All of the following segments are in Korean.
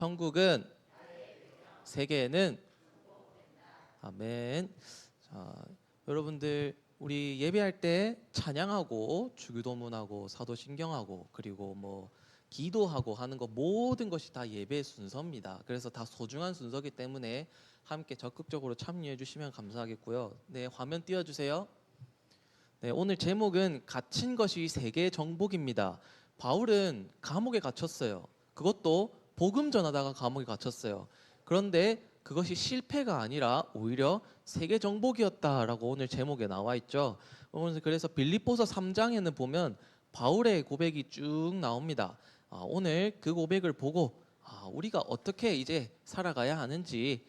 천국은 세계에는 아멘. 자, 여러분들 우리 예배할 때 찬양하고 주기도문하고 사도신경하고 그리고 뭐 기도하고 하는 거 모든 것이 다 예배의 순서입니다. 그래서 다 소중한 순서이기 때문에 함께 적극적으로 참여해 주시면 감사하겠고요. 네, 화면 띄워 주세요. 네, 오늘 제목은 갇힌 것이 세계의 정복입니다. 바울은 감옥에 갇혔어요. 그것도 복음 전하다가 감옥에 갇혔어요. 그런데 그것이 실패가 아니라 오히려 세계 정복이었다라고 오늘 제목에 나와 있죠. 오늘 그래서 빌립보서 3장에는 보면 바울의 고백이 쭉 나옵니다. 오늘 그 고백을 보고 우리가 어떻게 이제 살아가야 하는지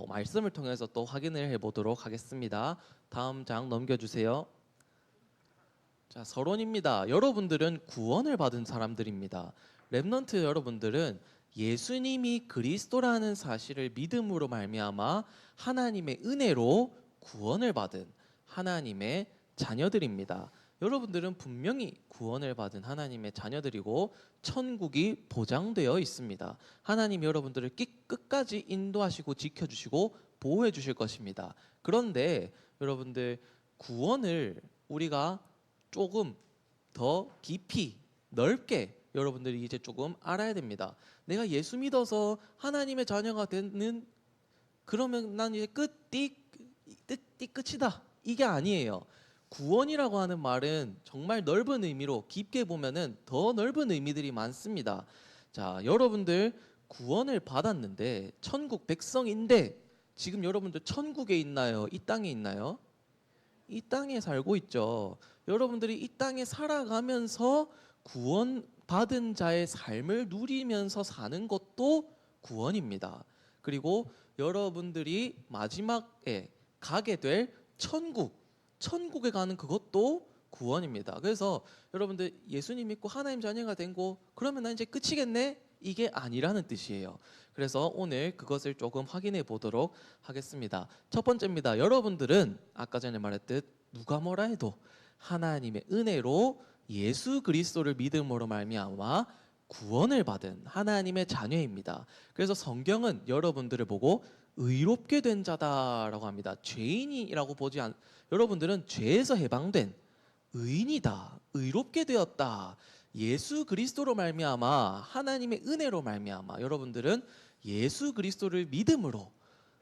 말씀을 통해서 또 확인을 해보도록 하겠습니다. 다음 장 넘겨주세요. 자, 서론입니다. 여러분들은 구원을 받은 사람들입니다. 렘넌트 여러분들은 예수님이 그리스도라는 사실을 믿음으로 말미암아 하나님의 은혜로 구원을 받은 하나님의 자녀들입니다. 여러분들은 분명히 구원을 받은 하나님의 자녀들이고 천국이 보장되어 있습니다. 하나님 여러분들을 끝까지 인도하시고 지켜주시고 보호해 주실 것입니다. 그런데 여러분들 구원을 우리가 조금 더 깊이 넓게 여러분들이 이제 조금 알아야 됩니다. 내가 예수 믿어서 하나님의 자녀가 되는 그러면 난 이제 끝이다. 이게 아니에요. 구원이라고 하는 말은 정말 넓은 의미로 깊게 보면은 더 넓은 의미들이 많습니다. 자, 여러분들 구원을 받았는데 천국 백성인데 지금 여러분들 천국에 있나요? 이 땅에 있나요? 이 땅에 살고 있죠. 여러분들이 이 땅에 살아가면서 구원받은 자의 삶을 누리면서 사는 것도 구원입니다. 그리고 여러분들이 마지막에 가게 될 천국에 가는 그것도 구원입니다. 그래서 여러분들 예수님 믿고 하나님 자녀가 된 거 그러면 나 이제 끝이겠네? 이게 아니라는 뜻이에요. 그래서 오늘 그것을 조금 확인해 보도록 하겠습니다. 첫 번째입니다. 여러분들은 아까 전에 말했듯 누가 뭐라 해도 하나님의 은혜로 예수 그리스도를 믿음으로 말미암아 구원을 받은 하나님의 자녀입니다. 그래서 성경은 여러분들을 보고 의롭게 된 자다라고 합니다. 죄인이라고 보지 않. 여러분들은 죄에서 해방된 의인이다. 의롭게 되었다. 예수 그리스도로 말미암아 하나님의 은혜로 말미암아 여러분들은 예수 그리스도를 믿음으로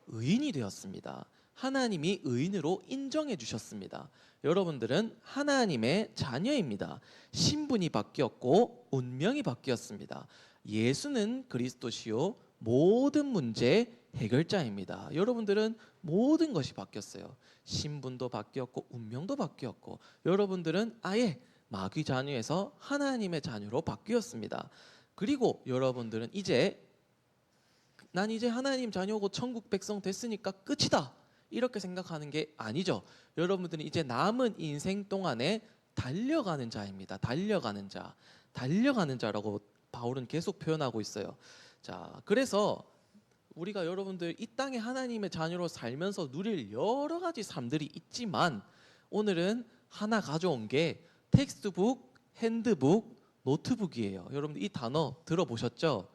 의인이 되었습니다. 하나님이 의인으로 인정해 주셨습니다. 여러분들은 하나님의 자녀입니다. 신분이 바뀌었고 운명이 바뀌었습니다. 예수는 그리스도시요 모든 문제 해결자입니다. 여러분들은 모든 것이 바뀌었어요. 신분도 바뀌었고 운명도 바뀌었고 여러분들은 아예 마귀 자녀에서 하나님의 자녀로 바뀌었습니다. 그리고 여러분들은 이제 난 이제 하나님 자녀고 천국 백성 됐으니까 끝이다 이렇게 생각하는 게 아니죠. 여러분들은 이제 남은 인생 동안에 달려가는 자입니다. 달려가는 자라고 바울은 계속 표현하고 있어요. 자, 그래서 우리가 여러분들 이 땅에 하나님의 자녀로 살면서 누릴 여러 가지 삶들이 있지만 오늘은 하나 가져온 게 텍스트북, 핸드북, 노트북이에요. 여러분들 이 단어 들어보셨죠?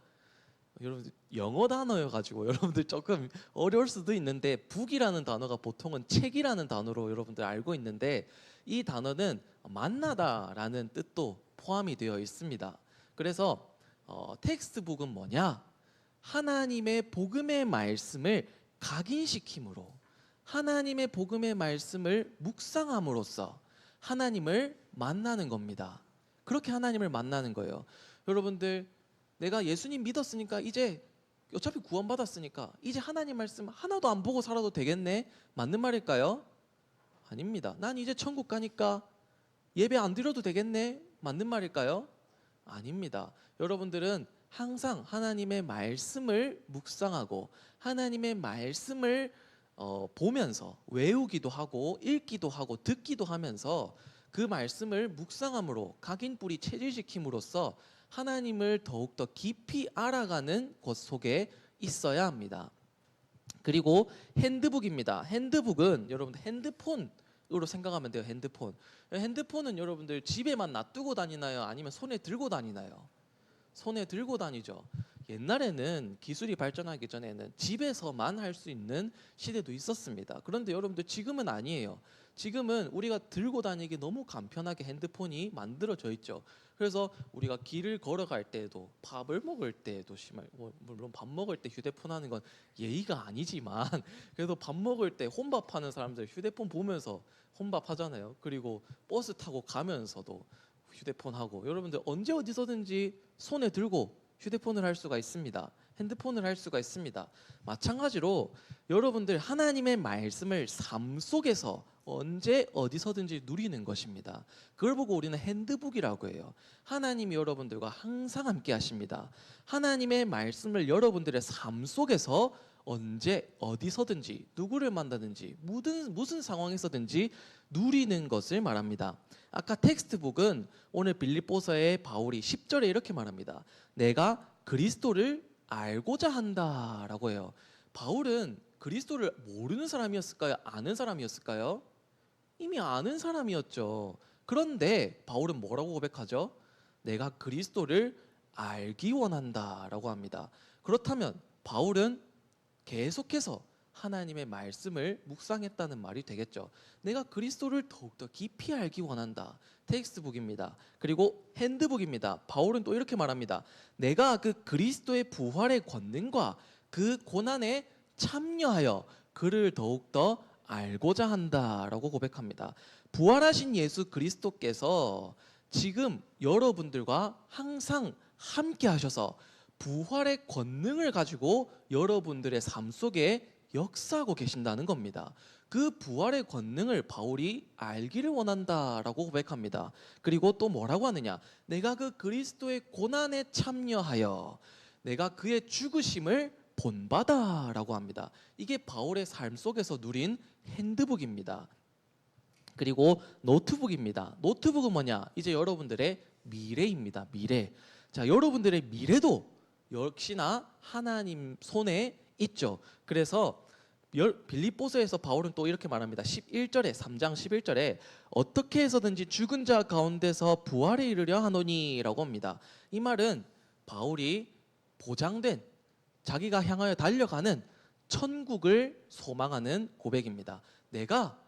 여러분들 영어 단어여가지고 여러분들 조금 어려울 수도 있는데 북이라는 단어가 보통은 책이라는 단어로 여러분들 알고 있는데 이 단어는 만나다라는 뜻도 포함이 되어 있습니다. 그래서 텍스트북은 뭐냐? 하나님의 복음의 말씀을 각인시킴으로 하나님의 복음의 말씀을 묵상함으로써 하나님을 만나는 겁니다. 그렇게 하나님을 만나는 거예요. 여러분들 내가 예수님 믿었으니까 이제 어차피 구원받았으니까 이제 하나님 말씀 하나도 안 보고 살아도 되겠네? 맞는 말일까요? 아닙니다. 난 이제 천국 가니까 예배 안 드려도 되겠네? 맞는 말일까요? 아닙니다. 여러분들은 항상 하나님의 말씀을 묵상하고 하나님의 말씀을 보면서 외우기도 하고 읽기도 하고 듣기도 하면서 그 말씀을 묵상함으로 각인뿌리 체질시킴으로써 하나님을 더욱더 깊이 알아가는 것 속에 있어야 합니다. 그리고 핸드북입니다. 핸드북은 여러분들 핸드폰으로 생각하면 돼요. 핸드폰은 여러분들 집에만 놔두고 다니나요? 아니면 손에 들고 다니나요? 손에 들고 다니죠. 옛날에는 기술이 발전하기 전에는 집에서만 할 수 있는 시대도 있었습니다. 그런데 여러분들 지금은 아니에요. 지금은 우리가 들고 다니기 너무 간편하게 핸드폰이 만들어져 있죠. 그래서 우리가 길을 걸어갈 때에도 밥을 먹을 때에도 심할 물론 밥 먹을 때 휴대폰 하는 건 예의가 아니지만 그래도 밥 먹을 때 혼밥하는 사람들 휴대폰 보면서 혼밥 하잖아요. 그리고 버스 타고 가면서도 휴대폰 하고 여러분들 언제 어디서든지 손에 들고 휴대폰을 할 수가 있습니다. 핸드폰을 할 수가 있습니다. 마찬가지로 여러분들 하나님의 말씀을 삶 속에서 언제 어디서든지 누리는 것입니다. 그걸 보고 우리는 핸드북이라고 해요. 하나님이 여러분들과 항상 함께 하십니다. 하나님의 말씀을 여러분들의 삶 속에서 언제 어디서든지 누구를 만나든지 무슨 상황에서든지 누리는 것을 말합니다. 아까 텍스트북은 오늘 빌립보서의 바울이 10절에 이렇게 말합니다. 내가 그리스도를 알고자 한다라고 해요. 바울은 그리스도를 모르는 사람이었을까요? 아는 사람이었을까요? 이미 아는 사람이었죠. 그런데 바울은 뭐라고 고백하죠? 내가 그리스도를 알기 원한다라고 합니다. 그렇다면 바울은 계속해서 하나님의 말씀을 묵상했다는 말이 되겠죠. 내가 그리스도를 더욱더 깊이 알기 원한다. 텍스트북입니다. 그리고 핸드북입니다. 바울은 또 이렇게 말합니다. 내가 그 그리스도의 부활의 권능과 그 고난에 참여하여 그를 더욱더 알고자 한다라고 고백합니다. 부활하신 예수 그리스도께서 지금 여러분들과 항상 함께 하셔서 부활의 권능을 가지고 여러분들의 삶 속에 역사하고 계신다는 겁니다. 그 부활의 권능을 바울이 알기를 원한다라고 고백합니다. 그리고 또 뭐라고 하느냐? 내가 그 그리스도의 고난에 참여하여 내가 그의 죽으심을 본받아라고 합니다. 이게 바울의 삶 속에서 누린 핸드북입니다. 그리고 노트북입니다. 노트북은 뭐냐? 이제 여러분들의 미래입니다. 미래. 자, 여러분들의 미래도 역시나 하나님 손에 있죠. 그래서 빌립보서에서 바울은 또 이렇게 말합니다. 11절에 3장 11절에 어떻게 해서든지 죽은 자 가운데서 부활에 이르려 하노니라고 합니다. 이 말은 바울이 보장된 자기가 향하여 달려가는 천국을 소망하는 고백입니다. 내가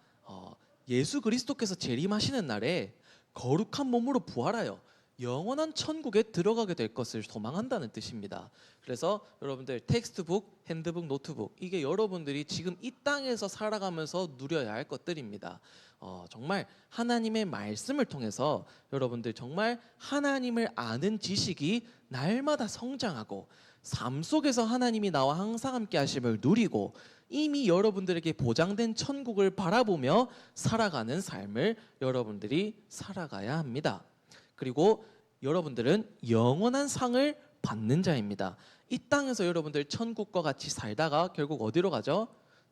예수 그리스도께서 재림하시는 날에 거룩한 몸으로 부활하여 영원한 천국에 들어가게 될 것을 소망한다는 뜻입니다. 그래서 여러분들 텍스트북, 핸드북, 노트북 이게 여러분들이 지금 이 땅에서 살아가면서 누려야 할 것들입니다. 정말 하나님의 말씀을 통해서 여러분들 정말 하나님을 아는 지식이 날마다 성장하고 삶 속에서 하나님이 나와 항상 함께 하심을 누리고 이미 여러분들에게 보장된 천국을 바라보며 살아가는 삶을 여러분들이 살아가야 합니다. 그리고 여러분들은 영원한 상을 받는 자입니다. 이 땅에서 여러분들 천국과 같이 살다가 결국 어디로 가죠?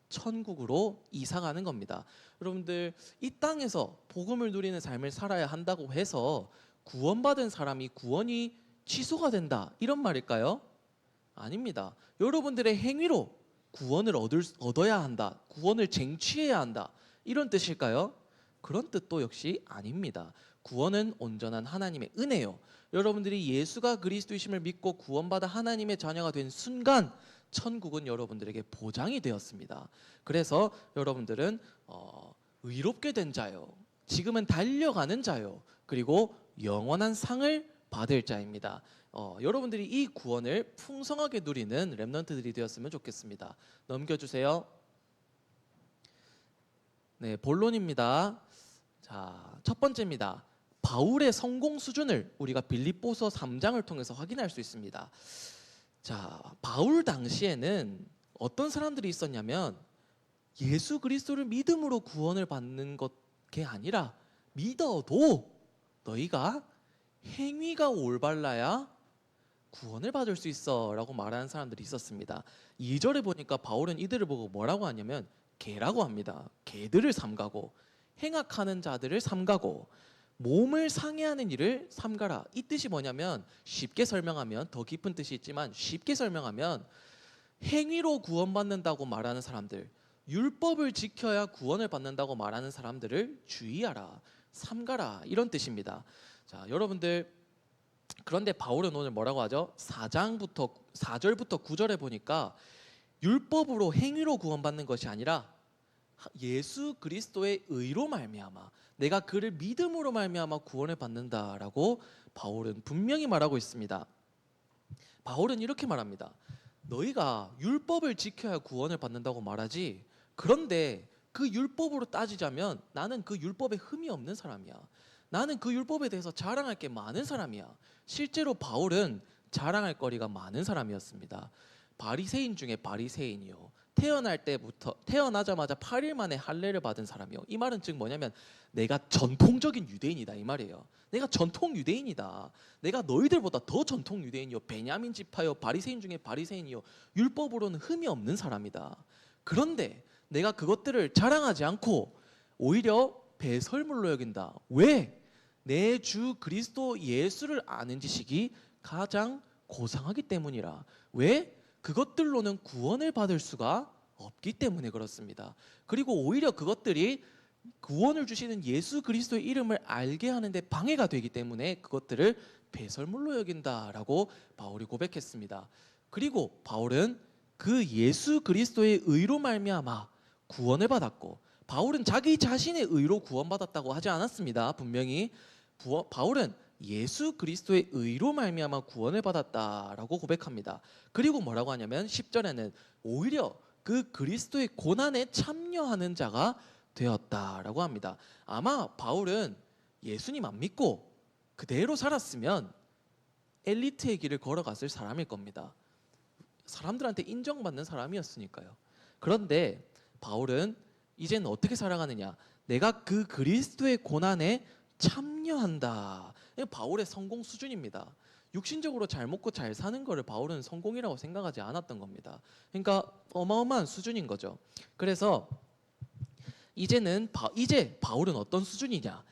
천국으로 이사 가는 겁니다. 여러분들 이 땅에서 복음을 누리는 삶을 살아야 한다고 해서 구원받은 사람이 구원이 취소가 된다 이런 말일까요? 아닙니다. 여러분들의 행위로 구원을 얻어야 한다. 구원을 쟁취해야 한다. 이런 뜻일까요? 그런 뜻도 역시 아닙니다. 구원은 온전한 하나님의 은혜요. 여러분들이 예수가 그리스도이심을 믿고 구원받아 하나님의 자녀가 된 순간 천국은 여러분들에게 보장이 되었습니다. 그래서 여러분들은 의롭게 된 자요. 지금은 달려가는 자요. 그리고 영원한 상을 받을 자입니다. 여러분들이 이 구원을 풍성하게 누리는 렘넌트들이 되었으면 좋겠습니다. 넘겨주세요. 네, 본론입니다. 자, 첫 번째입니다. 바울의 성공 수준을 우리가 빌립보서 3장을 통해서 확인할 수 있습니다. 자, 바울 당시에는 어떤 사람들이 있었냐면 예수 그리스도를 믿음으로 구원을 받는 것이 아니라 믿어도 너희가 행위가 올바라야 구원을 받을 수 있어 라고 말하는 사람들이 있었습니다. 2절에 보니까 바울은 이들을 보고 뭐라고 하냐면 개라고 합니다. 개들을 삼가고 행악하는 자들을 삼가고 몸을 상해하는 일을 삼가라. 이 뜻이 뭐냐면 쉽게 설명하면 더 깊은 뜻이 있지만 쉽게 설명하면 행위로 구원받는다고 말하는 사람들, 율법을 지켜야 구원을 받는다고 말하는 사람들을 주의하라, 삼가라 이런 뜻입니다. 자, 여러분들 그런데 바울은 오늘 뭐라고 하죠? 4절부터 9절에 보니까 율법으로 행위로 구원받는 것이 아니라 예수 그리스도의 의로 말미암아 내가 그를 믿음으로 말미암아 구원을 받는다라고 바울은 분명히 말하고 있습니다. 바울은 이렇게 말합니다. 너희가 율법을 지켜야 구원을 받는다고 말하지. 그런데 그 율법으로 따지자면 나는 그 율법에 흠이 없는 사람이야. 나는 그 율법에 대해서 자랑할 게 많은 사람이야. 실제로 바울은 자랑할 거리가 많은 사람이었습니다. 바리새인 중에 바리새인이요. 태어나자마자 8일 만에 할례를 받은 사람이요. 이 말은 즉 뭐냐면 내가 전통적인 유대인이다 이 말이에요. 내가 전통 유대인이다. 내가 너희들보다 더 전통 유대인이요. 베냐민 지파요. 바리새인 중에 바리새인이요. 율법으로는 흠이 없는 사람이다. 그런데 내가 그것들을 자랑하지 않고 오히려 배설물로 여긴다. 왜? 내 주 그리스도 예수를 아는 지식이 가장 고상하기 때문이라. 왜? 그것들로는 구원을 받을 수가 없기 때문에 그렇습니다. 그리고 오히려 그것들이 구원을 주시는 예수 그리스도의 이름을 알게 하는데 방해가 되기 때문에 그것들을 배설물로 여긴다라고 바울이 고백했습니다. 그리고 바울은 그 예수 그리스도의 의로 말미암아 구원을 받았고, 바울은 자기 자신의 의로 구원받았다고 하지 않았습니다. 분명히 바울은 예수 그리스도의 의로 말미암아 구원을 받았다라고 고백합니다. 그리고 뭐라고 하냐면 10절에는 오히려 그 그리스도의 고난에 참여하는 자가 되었다라고 합니다. 아마 바울은 예수님 안 믿고 그대로 살았으면 엘리트의 길을 걸어갔을 사람일 겁니다. 사람들한테 인정받는 사람이었으니까요. 그런데 바울은 이제는 어떻게 살아가느냐? 내가 그 그리스도의 고난에 참여한다. 바울의 성공 수준입니다. 육신적으로 잘 먹고 잘 사는 거를 바울은 성공이라고 생각하지 않았던 겁니다. 그러니까 어마어마한 수준인 거죠. 그래서 이제 바울은 어떤 수준이냐?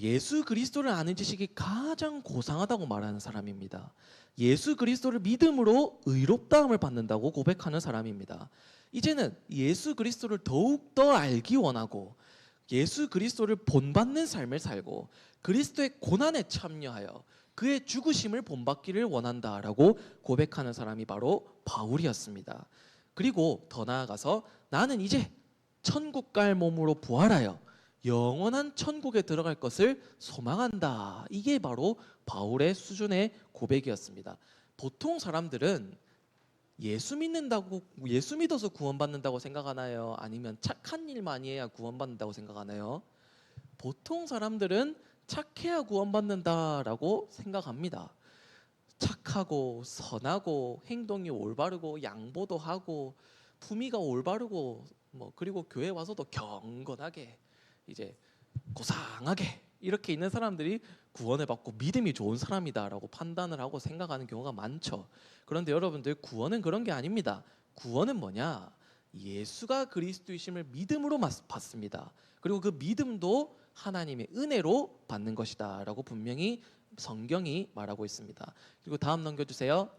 예수 그리스도를 아는 지식이 가장 고상하다고 말하는 사람입니다. 예수 그리스도를 믿음으로 의롭다함을 받는다고 고백하는 사람입니다. 이제는 예수 그리스도를 더욱더 알기 원하고 예수 그리스도를 본받는 삶을 살고 그리스도의 고난에 참여하여 그의 죽으심을 본받기를 원한다라고 고백하는 사람이 바로 바울이었습니다. 그리고 더 나아가서 나는 이제 천국 갈 몸으로 부활하여 영원한 천국에 들어갈 것을 소망한다. 이게 바로 바울의 수준의 고백이었습니다. 보통 사람들은 예수 믿어서 구원받는다고 생각하나요? 아니면 착한 일 많이 해야 구원받는다고 생각하나요? 보통 사람들은 착해야 구원받는다라고 생각합니다. 착하고 선하고 행동이 올바르고 양보도 하고 품위가 올바르고 그리고 교회 와서도 경건하게 이제 고상하게 이렇게 있는 사람들이 구원을 받고 믿음이 좋은 사람이다라고 판단을 하고 생각하는 경우가 많죠. 그런데 여러분들, 구원은 그런 게 아닙니다. 구원은 뭐냐? 예수가 그리스도이심을 믿음으로 받습니다. 그리고 그 믿음도 하나님의 은혜로 받는 것이다 라고 분명히 성경이 말하고 있습니다. 그리고 다음 넘겨주세요.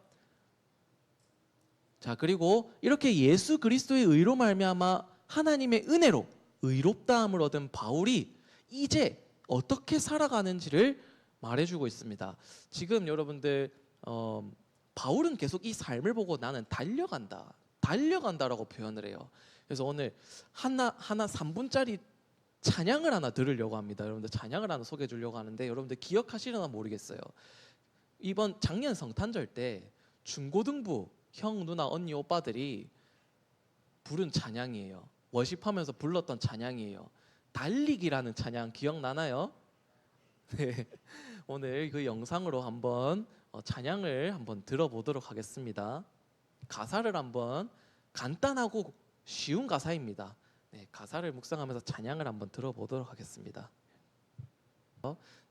자, 그리고 이렇게 예수 그리스도의 의로 말미암아 하나님의 은혜로 의롭다함을 얻은 바울이 이제 어떻게 살아가는지를 말해주고 있습니다. 지금 여러분들 바울은 계속 이 삶을 보고 나는 달려간다라고 표현을 해요. 그래서 오늘 하나 3분짜리 찬양을 하나 들으려고 합니다. 여러분들 찬양을 하나 소개해 주려고 하는데 여러분들 기억하시려나 모르겠어요. 이번 작년 성탄절 때 중고등부 형, 누나, 언니, 오빠들이 부른 찬양이에요. 워십하면서 불렀던 찬양이에요. 달리기라는 찬양 기억나나요? 네. 오늘 그 영상으로 한번 찬양을 한번 들어보도록 하겠습니다. 가사를 한번 간단하고 쉬운 가사입니다. 네, 가사를 묵상하면서 찬양을 한번 들어보도록 하겠습니다.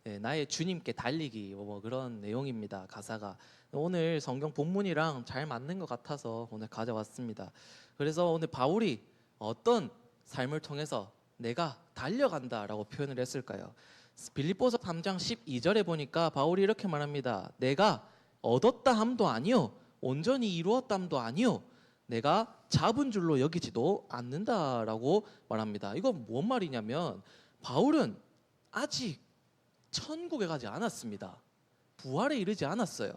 네, 나의 주님께 달리기 그런 내용입니다. 가사가 오늘 성경 본문이랑 잘 맞는 것 같아서 오늘 가져왔습니다. 그래서 오늘 바울이 어떤 삶을 통해서 내가 달려간다라고 표현을 했을까요? 빌립보서 3장 12절에 보니까 바울이 이렇게 말합니다. 내가 얻었다 함도 아니요 온전히 이루었다 함도 아니요 내가 잡은 줄로 여기지도 않는다라고 말합니다. 이건 뭔 말이냐면 바울은 아직 천국에 가지 않았습니다. 부활에 이르지 않았어요.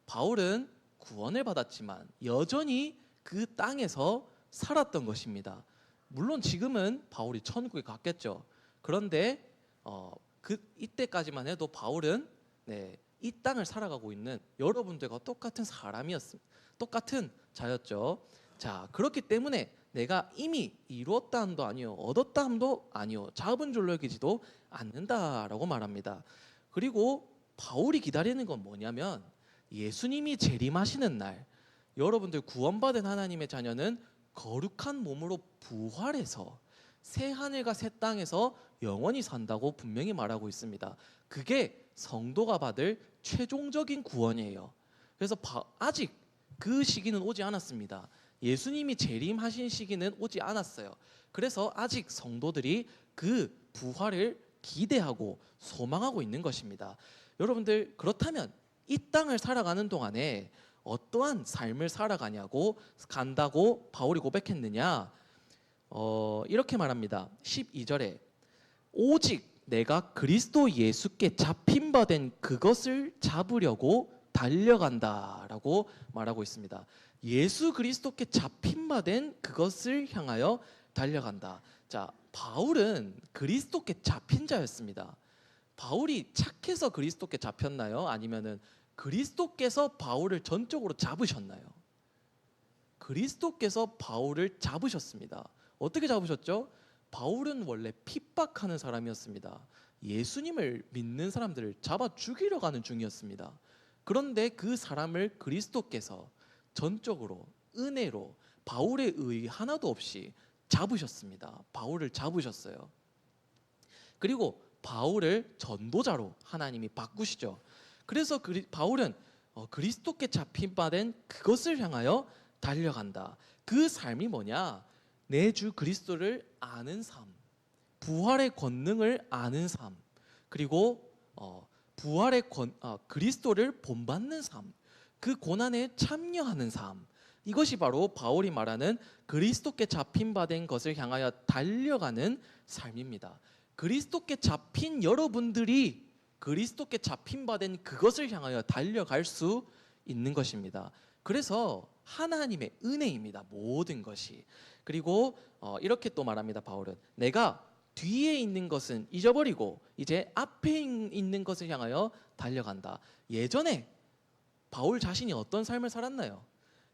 바울은 구원을 받았지만 여전히 그 땅에서 살았던 것입니다. 물론 지금은 바울이 천국에 갔겠죠. 그런데 이때까지만 해도 바울은 이 땅을 살아가고 있는 여러분들과 똑같은 사람이었습니다. 똑같은 자였죠. 자, 그렇기 때문에 내가 이미 이루었다 함도 아니요, 얻었다 함도 아니요, 잡은 줄로 여기지도 않는다라고 말합니다. 그리고 바울이 기다리는 건 뭐냐면 예수님이 재림하시는 날, 여러분들 구원받은 하나님의 자녀는 거룩한 몸으로 부활해서 새 하늘과 새 땅에서 영원히 산다고 분명히 말하고 있습니다. 그게 성도가 받을 최종적인 구원이에요. 그래서 아직 그 시기는 오지 않았습니다. 예수님이 재림하신 시기는 오지 않았어요. 그래서 아직 성도들이 그 부활을 기대하고 소망하고 있는 것입니다. 여러분들, 그렇다면 이 땅을 살아가는 동안에 어떠한 삶을 간다고 바울이 고백했느냐? 이렇게 말합니다. 12절에 오직 내가 그리스도 예수께 잡힌 바 된 그것을 잡으려고 달려간다라고 말하고 있습니다. 예수 그리스도께 잡힌 바 된 그것을 향하여 달려간다. 자, 바울은 그리스도께 잡힌 자였습니다. 바울이 착해서 그리스도께 잡혔나요? 아니면은 그리스도께서 바울을 전적으로 잡으셨나요? 그리스도께서 바울을 잡으셨습니다. 어떻게 잡으셨죠? 바울은 원래 핍박하는 사람이었습니다. 예수님을 믿는 사람들을 잡아 죽이려 가는 중이었습니다. 그런데 그 사람을 그리스도께서 전적으로 은혜로 바울의 의 하나도 없이 잡으셨습니다. 바울을 잡으셨어요. 그리고 바울을 전도자로 하나님이 바꾸시죠. 그래서 바울은 그리스도께 잡힌 바 된 그것을 향하여 달려간다. 그 삶이 뭐냐? 내 주 그리스도를 아는 삶, 부활의 권능을 아는 삶, 그리고 그리스도를 본받는 삶, 그 고난에 참여하는 삶. 이것이 바로 바울이 말하는 그리스도께 잡힌 바 된 것을 향하여 달려가는 삶입니다. 그리스도께 잡힌 여러분들이 그리스도께 잡힌 바 된 그것을 향하여 달려갈 수 있는 것입니다. 그래서 하나님의 은혜입니다. 모든 것이. 그리고 이렇게 또 말합니다. 바울은 내가 뒤에 있는 것은 잊어버리고 이제 앞에 있는 것을 향하여 달려간다. 예전에 바울 자신이 어떤 삶을 살았나요?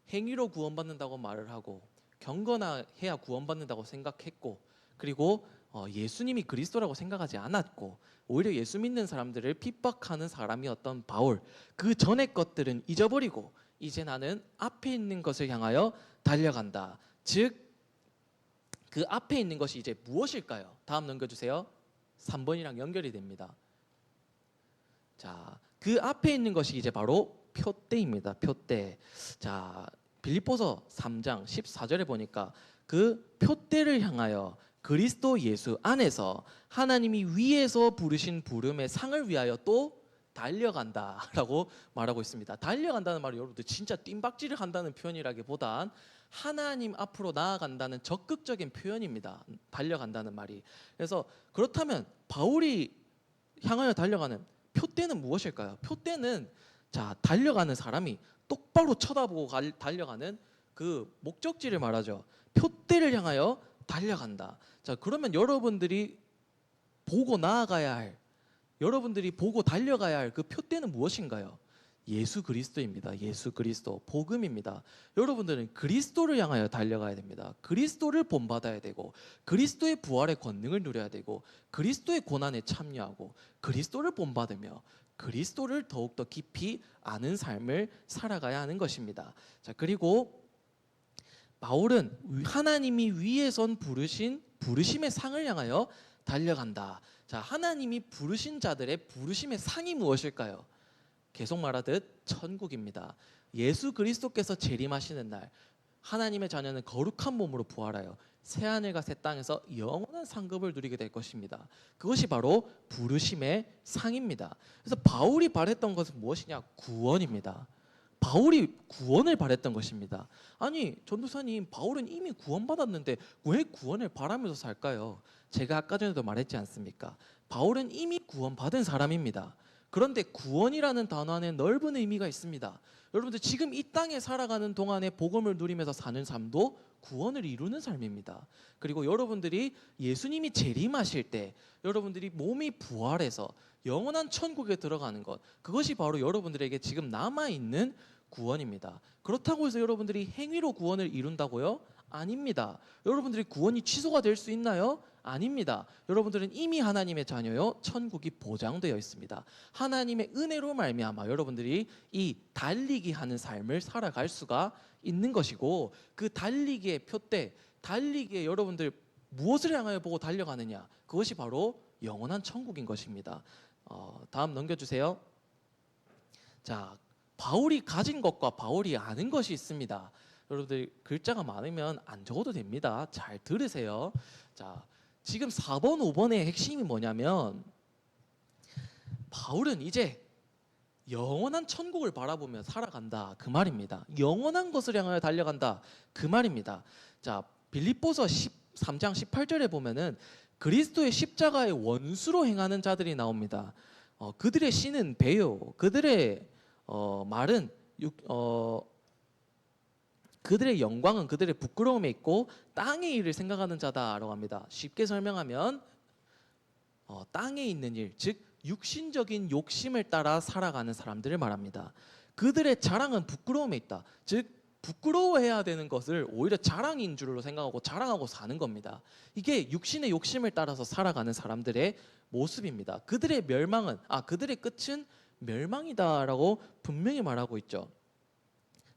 행위로 구원받는다고 말을 하고 경건해야 구원받는다고 생각했고, 그리고 예수님이 그리스도라고 생각하지 않았고 오히려 예수 믿는 사람들을 핍박하는 사람이었던 바울. 그 전의 것들은 잊어버리고 이제 나는 앞에 있는 것을 향하여 달려간다. 즉 그 앞에 있는 것이 이제 무엇일까요? 다음 넘겨주세요. 3번이랑 연결이 됩니다. 자, 그 앞에 있는 것이 이제 바로 표대입니다. 표대. 자, 빌립보서 3장 14절에 보니까 그 표대를 향하여 그리스도 예수 안에서 하나님이 위에서 부르신 부름의 상을 위하여 또 달려간다라고 말하고 있습니다. 달려간다는 말이 여러분들 진짜 뜀박질을 한다는 표현이라기보단 하나님 앞으로 나아간다는 적극적인 표현입니다. 달려간다는 말이. 그래서 그렇다면 바울이 향하여 달려가는 표대는 무엇일까요? 표대는 자, 달려가는 사람이 똑바로 쳐다보고 달려가는 그 목적지를 말하죠. 표대를 향하여 달려간다. 자, 그러면 여러분들이 보고 나아가야 할, 여러분들이 보고 달려가야 할 그 표대는 무엇인가요? 예수 그리스도입니다. 예수 그리스도, 복음입니다. 여러분들은 그리스도를 향하여 달려가야 됩니다. 그리스도를 본받아야 되고 그리스도의 부활의 권능을 누려야 되고 그리스도의 고난에 참여하고 그리스도를 본받으며 그리스도를 더욱더 깊이 아는 삶을 살아가야 하는 것입니다. 자, 그리고 바울은 하나님이 위에선 부르신 부르심의 상을 향하여 달려간다. 자, 하나님이 부르신 자들의 부르심의 상이 무엇일까요? 계속 말하듯 천국입니다. 예수 그리스도께서 재림하시는 날 하나님의 자녀는 거룩한 몸으로 부활하여 새하늘과 새 땅에서 영원한 상급을 누리게 될 것입니다. 그것이 바로 부르심의 상입니다. 그래서 바울이 바랬던 것은 무엇이냐? 구원입니다. 바울이 구원을 바랬던 것입니다. 아니, 전도사님, 바울은 이미 구원받았는데 왜 구원을 바라면서 살까요? 제가 아까 전에도 말했지 않습니까? 바울은 이미 구원받은 사람입니다. 그런데 구원이라는 단어 안에 넓은 의미가 있습니다. 여러분들 지금 이 땅에 살아가는 동안에 복음을 누리면서 사는 삶도 구원을 이루는 삶입니다. 그리고 여러분들이 예수님이 재림하실 때 여러분들이 몸이 부활해서 영원한 천국에 들어가는 것, 그것이 바로 여러분들에게 지금 남아있는 구원입니다. 그렇다고 해서 여러분들이 행위로 구원을 이룬다고요? 아닙니다. 여러분들이 구원이 취소가 될 수 있나요? 아닙니다. 여러분들은 이미 하나님의 자녀요, 천국이 보장되어 있습니다. 하나님의 은혜로 말미암아 여러분들이 이 달리기 하는 삶을 살아갈 수가 있는 것이고, 그 달리기의 표대, 달리기에 여러분들 무엇을 향하여 보고 달려가느냐, 그것이 바로 영원한 천국인 것입니다. 다음 넘겨주세요. 자, 바울이 가진 것과 바울이 아는 것이 있습니다. 여러분들 글자가 많으면 안 적어도 됩니다. 잘 들으세요. 자, 지금 4번, 5번의 핵심이 뭐냐면, 바울은 이제 영원한 천국을 바라보며 살아간다, 그 말입니다. 영원한 것을 향하여 달려간다, 그 말입니다. 자, 빌립보서 13장 18절에 보면은 그리스도의 십자가의 원수로 행하는 자들이 나옵니다. 그들의 씨는 배요, 그들의 말은 그들의 영광은 그들의 부끄러움에 있고 땅의 일을 생각하는 자다라고 합니다. 쉽게 설명하면 땅에 있는 일, 즉 육신적인 욕심을 따라 살아가는 사람들을 말합니다. 그들의 자랑은 부끄러움에 있다. 즉 부끄러워해야 되는 것을 오히려 자랑인 줄로 생각하고 자랑하고 사는 겁니다. 이게 육신의 욕심을 따라서 살아가는 사람들의 모습입니다. 그들의 그들의 끝은 멸망이다라고 분명히 말하고 있죠.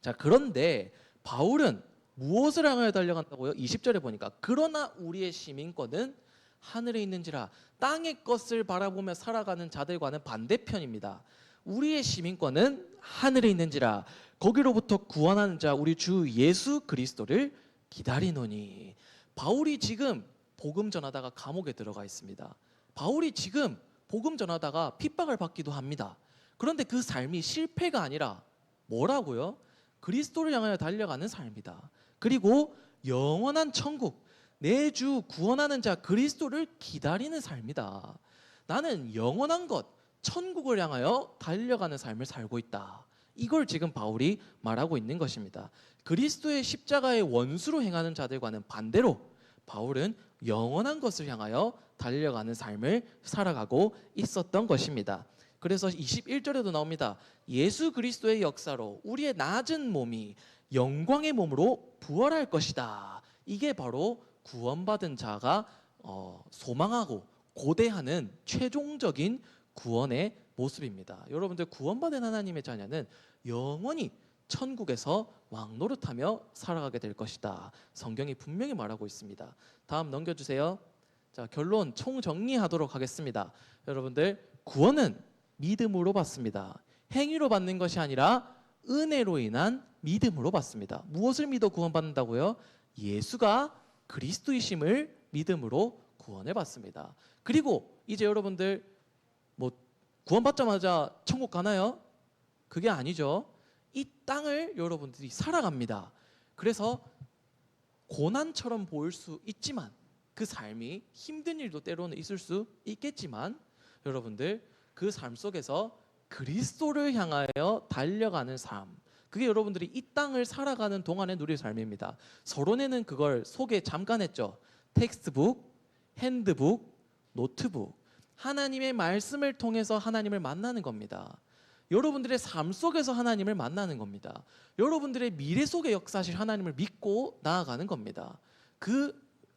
자, 그런데 바울은 무엇을 향하여 달려간다고요? 20절에 보니까 그러나 우리의 시민권은 하늘에 있는지라. 땅의 것을 바라보며 살아가는 자들과는 반대편입니다. 우리의 시민권은 하늘에 있는지라. 거기로부터 구원하는 자 우리 주 예수 그리스도를 기다리노니. 바울이 지금 복음 전하다가 감옥에 들어가 있습니다. 바울이 지금 복음 전하다가 핍박을 받기도 합니다. 그런데 그 삶이 실패가 아니라 뭐라고요? 그리스도를 향하여 달려가는 삶이다. 그리고 영원한 천국, 내 주 구원하는 자 그리스도를 기다리는 삶이다. 나는 영원한 것, 천국을 향하여 달려가는 삶을 살고 있다. 이걸 지금 바울이 말하고 있는 것입니다. 그리스도의 십자가의 원수로 행하는 자들과는 반대로 바울은 영원한 것을 향하여 달려가는 삶을 살아가고 있었던 것입니다. 그래서 21절에도 나옵니다. 예수 그리스도의 역사로 우리의 낮은 몸이 영광의 몸으로 부활할 것이다. 이게 바로 구원받은 자가 소망하고 고대하는 최종적인 구원의 모습입니다. 여러분들 구원받은 하나님의 자녀는 영원히 천국에서 왕노릇하며 살아가게 될 것이다. 성경이 분명히 말하고 있습니다. 다음 넘겨주세요. 자, 결론 총정리하도록 하겠습니다. 여러분들 구원은 믿음으로 받습니다. 행위로 받는 것이 아니라 은혜로 인한 믿음으로 받습니다. 무엇을 믿어 구원받는다고요? 예수가 그리스도이심을 믿음으로 구원을 받습니다. 그리고 이제 여러분들 구원받자마자 천국 가나요? 그게 아니죠. 이 땅을 여러분들이 살아갑니다. 그래서 고난처럼 보일 수 있지만, 그 삶이 힘든 일도 때로는 있을 수 있겠지만, 여러분들 그 삶 속에서 그리스도를 향하여 달려가는 삶, 그게 여러분들이 이 땅을 살아가는 동안에 누릴 삶입니다. 서론에는 그걸 소개 잠깐 했죠. 텍스트북, 핸드북, 노트북. 하나님의 말씀을 통해서 하나님을 만나는 겁니다. 여러분들의 삶 속에서 하나님을 만나는 겁니다. 여러분들의 미래 속에 역사하실 하나님을 믿고 나아가는 겁니다. 그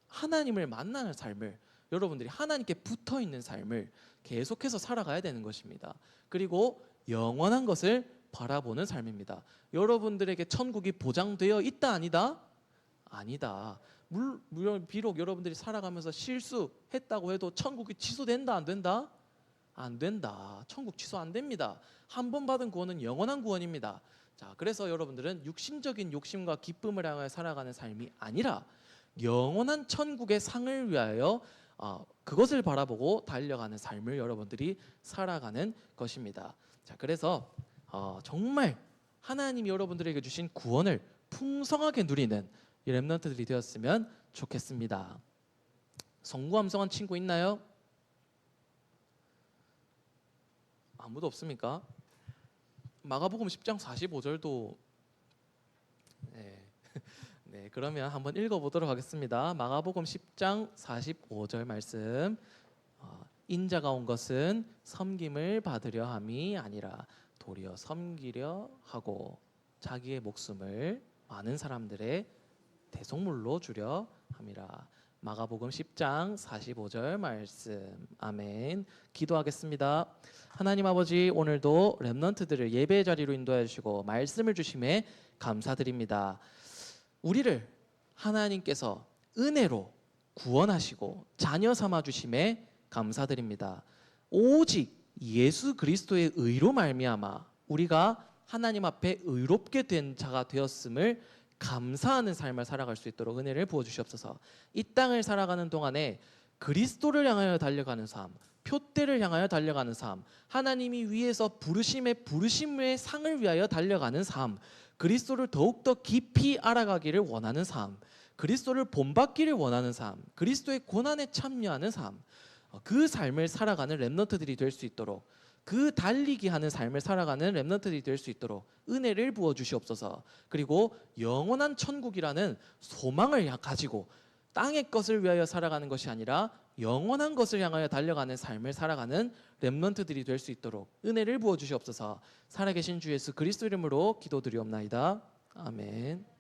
하나님을 만나는 삶을, 여러분들이 하나님께 붙어 있는 삶을 계속해서 살아가야 되는 것입니다. 그리고 영원한 것을 바라보는 삶입니다. 여러분들에게 천국이 보장되어 있다 아니다? 아니다. 물론 비록 여러분들이 살아가면서 실수했다고 해도 천국이 취소된다 안 된다? 안 된다. 천국 취소 안 됩니다. 한 번 받은 구원은 영원한 구원입니다. 자, 그래서 여러분들은 육신적인 욕심과 기쁨을 향하여 살아가는 삶이 아니라 영원한 천국의 상을 위하여 그것을 바라보고 달려가는 삶을 여러분들이 살아가는 것입니다. 자, 그래서 정말 하나님이 여러분들에게 주신 구원을 풍성하게 누리는 이 렘넌트들이 되었으면 좋겠습니다. 성구함성한 친구 있나요? 아무도 없습니까? 마가복음 10장 45절도 네. 네, 그러면 한번 읽어보도록 하겠습니다. 마가복음 10장 45절 말씀. 인자가 온 것은 섬김을 받으려 함이 아니라 도리어 섬기려 하고 자기의 목숨을 많은 사람들의 대속물로 주려 함이라. 마가복음 10장 45절 말씀. 아멘. 기도하겠습니다. 하나님 아버지, 오늘도 렘넌트들을 예배의 자리로 인도해 주시고 말씀을 주심에 감사드립니다. 우리를 하나님께서 은혜로 구원하시고 자녀 삼아 주심에 감사드립니다. 오직 예수 그리스도의 의로 말미암아 우리가 하나님 앞에 의롭게 된 자가 되었음을 감사하는 삶을 살아갈 수 있도록 은혜를 부어 주시옵소서. 이 땅을 살아가는 동안에 그리스도를 향하여 달려가는 삶, 표대를 향하여 달려가는 삶, 하나님이 위에서 부르심의 상을 위하여 달려가는 삶, 그리스도를 더욱더 깊이 알아가기를 원하는 삶, 그리스도를 본받기를 원하는 삶, 그리스도의 고난에 참여하는 삶, 그 삶을 살아가는 렘넌트들이 될 수 있도록, 그 달리기 하는 삶을 살아가는 렘넌트들이 될 수 있도록 은혜를 부어 주시옵소서. 그리고 영원한 천국이라는 소망을 가지고 땅의 것을 위하여 살아가는 것이 아니라 영원한 것을 향하여 달려가는 삶을 살아가는 렘넌트들이 될 수 있도록 은혜를 부어 주시옵소서. 살아계신 주 예수 그리스도 이름으로 기도드리옵나이다. 아멘.